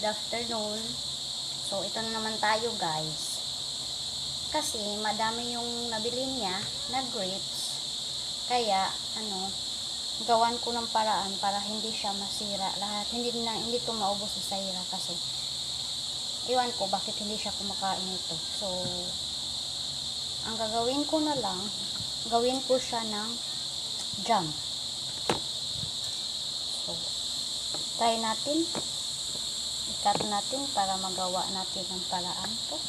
afternoon. So, ito na naman tayo guys. Kasi, madami yung nabili niya na grapes. Kaya, gawan ko ng paraan para hindi siya masira lahat. Hindi to maubos sa sira kasi iwan ko bakit hindi siya kumakain ito. So, ang gagawin ko na lang, gawin ko siya ng jam. So, try natin. I-cut natin para magawa natin ang paraan to.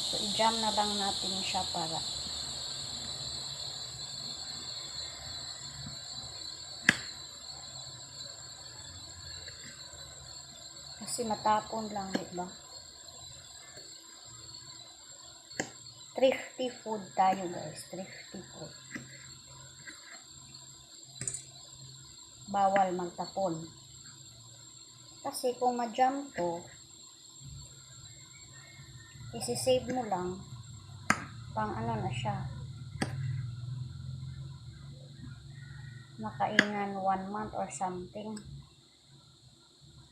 So, i-jam na lang natin siya para kasi matapon lang, diba? Thrifty food tayo guys, thrifty food. Bawal magtapon. Kasi kung ma-jam to, isi-save mo lang pang na siya. Makainan 1 month or something.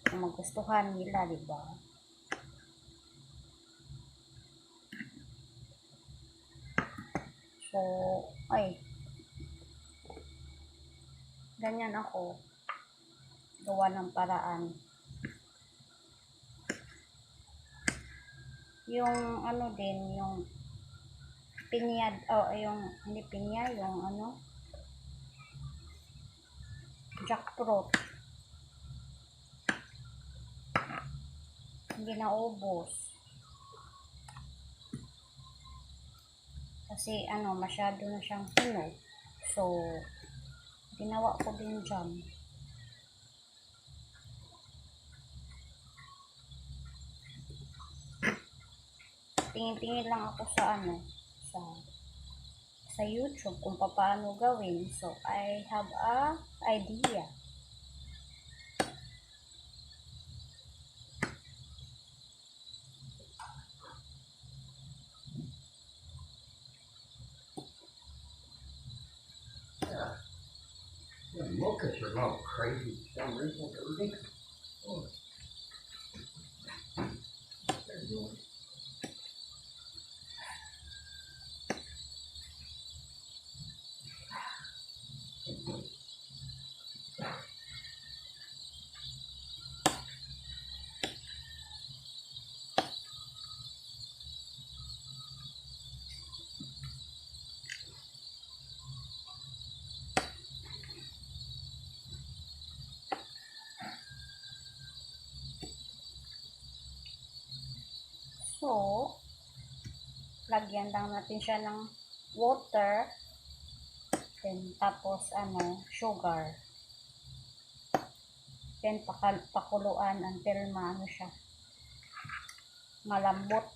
Kung magustuhan nila, diba? So, ganyan ako gawa ng paraan. Yung din, yung pinya, yung hindi pinya, yung jackfruit. Hindi naubos. Kasi masyado na siyang hinog. So, ginawa ko din jam. Tingin-tingin lang ako sa sa YouTube kung paano gawin. So, I have a idea. The mochas are all crazy for some reason. Oh. They're doing. So, lagyan lang natin siya ng water. Then, tapos, sugar. Then, pakuluan until siya. Malambot.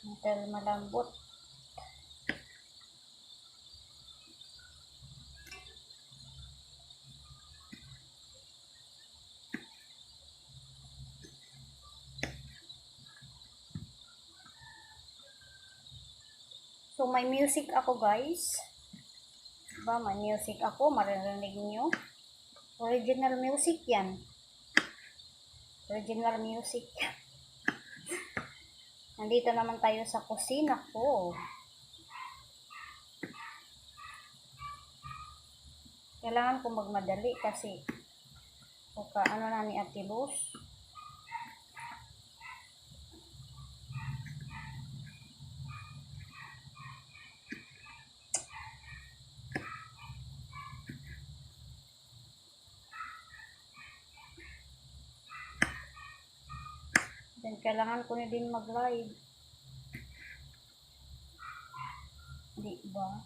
Until malambot. So, may music ako guys. Diba? May music ako. Maririnig nyo. Original music yan. Original music. Nandito naman tayo sa kusina ko. Kailangan ko magmadali kasi na ni Ate Luz. Then, kailangan ko na din mag-live. Di ba?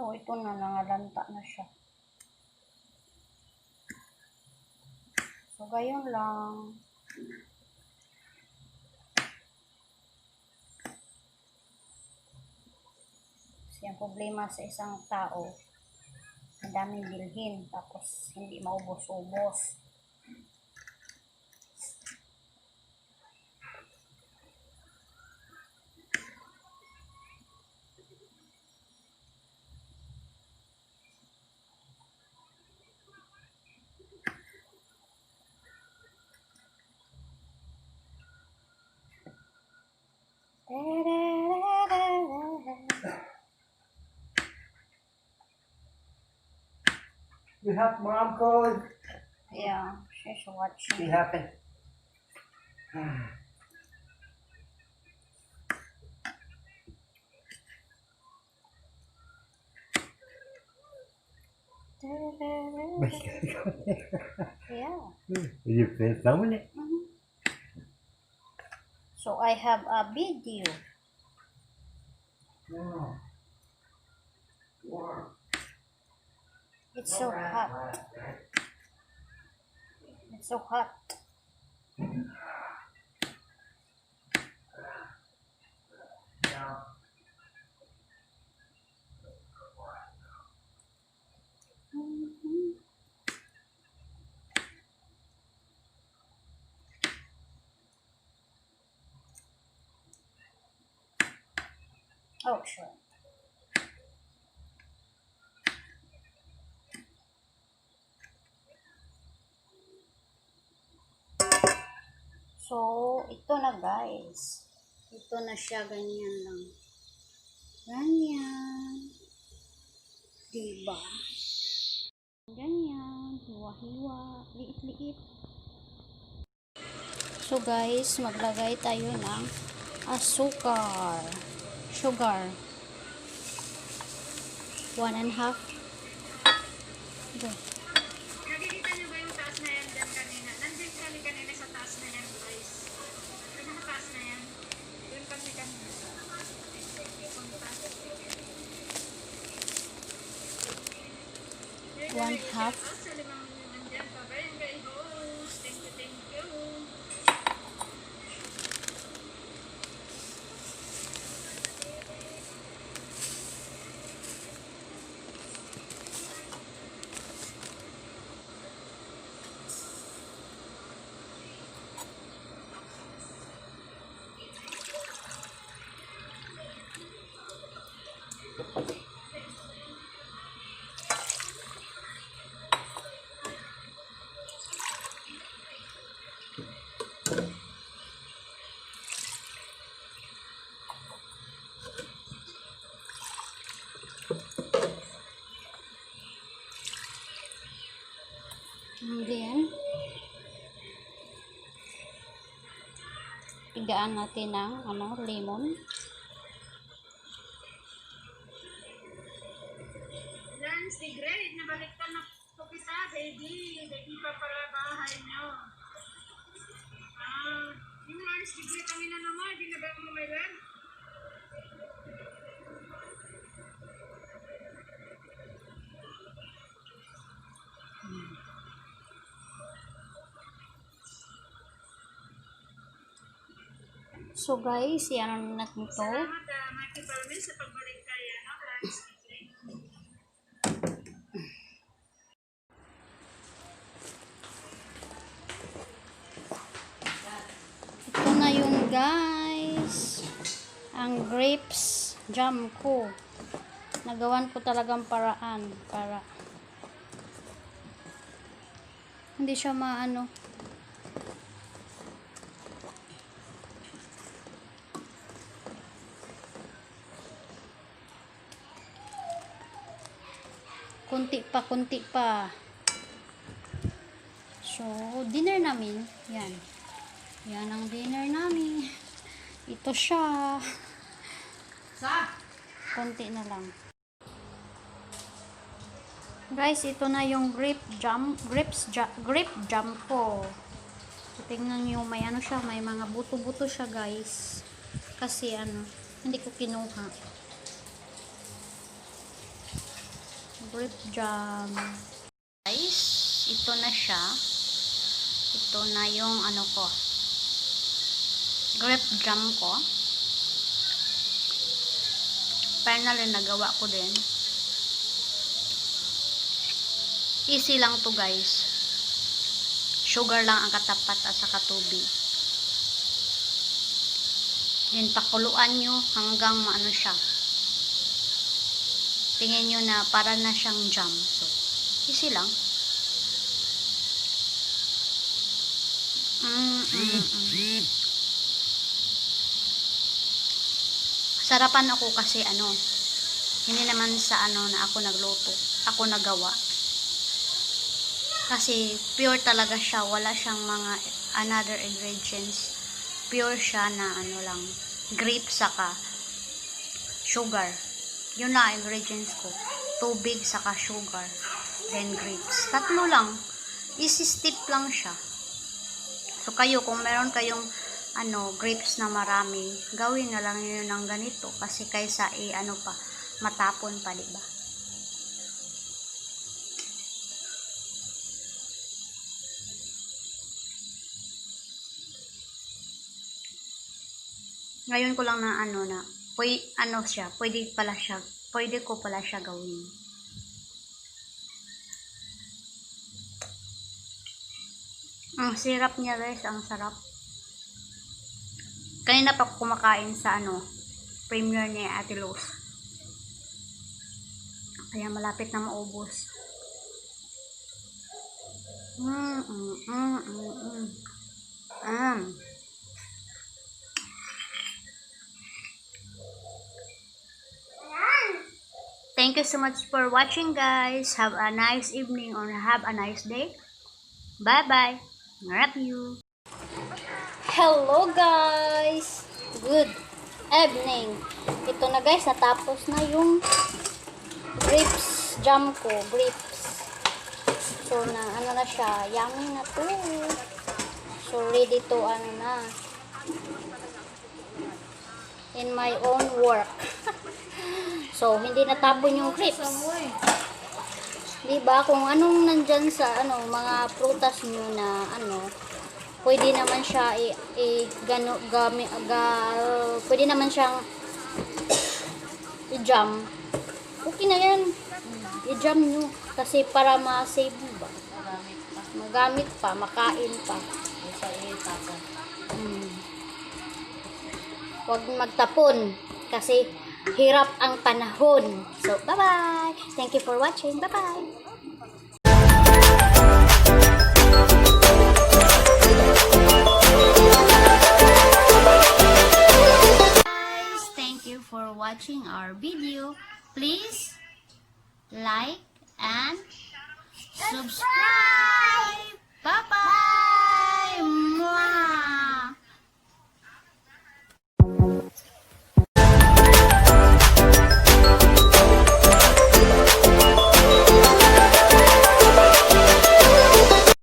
So, ito na, nangalanta na siya. So, gayon lang. Kasi ang problema sa isang tao, ang daming bilhin, tapos hindi maubos-ubos. You have mom code? Yeah, she's She watching. happened. Yeah. You feel filming it? Mhm. So I have a video. No. Warm. It's so hot. It's so hot. Mhm. Oh, sure. So, ito na guys. Ito na siya, ganyan lang. Ganyan. Diba? Ganyan. Hiwa-hiwa. Liit-liit. So guys, maglagay tayo ng asukar. Sugar. 1.5. Okay. Nakikita niyo ba yung taas na yan dyan kanina? Nandiyan kami kanina sa taas na yan, guys. Yung nasa taas na yan. Yun kami kanina. One half. Sa 5 minutes nandiyan pa ba yung guys? Thank you, thank you. And then, pigaan natin ng lemon. Lance, si Grape, nabalik ka na po kita, baby. Baby pa para bahay niyo. Yung Lance, si Grape kami na naman. Di na ba mo may lang? So guys, yan natin to. Salamat, Maki Palmin, sa pagbalik kaya, no? Lance, si Grape. Ito na yun guys. Ang grapes jam ko. Nagawan ko talagang paraan para hindi siya maano. Kunti pa. So, dinner namin. Yan. Yan ang dinner namin. Ito siya. Konti na lang. Guys, ito na yung grape jam ko. So, tingnan nyo, may ano siya, may mga buto-buto siya guys. Kasi ano, hindi ko kinuha. Grape jam. Guys, ito na siya. Ito na yung ano ko. Grape jam ko. Finally, nagawa ko din. Easy lang to guys. Sugar lang ang katapat at saka tubig. Then, pakuluan nyo hanggang maano siya. Tingin nyo na para na siyang jam. So, easy lang. Sarapan ako kasi ano, hindi naman sa ano na ako nagluto. Ako nagawa. Kasi pure talaga siya. Wala siyang mga another ingredients. Pure siya na ano lang. Grape saka sugar. Yun na ingredients ko. Tubig saka sugar. Then grapes. Tatlo lang. Easy step lang siya. So kayo, kung meron kayong ano, grapes na marami, gawin na lang yun ng ganito. Kasi kaysa ano pa, matapon pa, diba? Ngayon ko lang na ano na, pwede ko pala siya gawin. Ang sirap niya guys, ang sarap. Kanina pa ako kumakain sa ano, premiere ni Ate Luz. Kaya malapit na maubos. Thank you so much for watching guys. Have a nice evening or have a nice day. Bye bye. Love you. Hello guys. Good evening. Ito na guys, natapos na yung grapes jam ko. Grapes. So na ano na siya. Yummy na to. So ready to ano na. In my own work. So, hindi natapon yung grapes. Diba? Kung anong nandyan sa ano, mga prutas nyo na ano, pwede naman siya pwede naman siyang i-jam. Okay na yan. I-jam nyo. Kasi para ma-save ba? Magamit pa, makain pa. Huwag magtapon. Kasi hirap ang panahon. So, bye-bye. Thank you for watching. Bye-bye. Guys, thank you for watching our video. Please like and subscribe.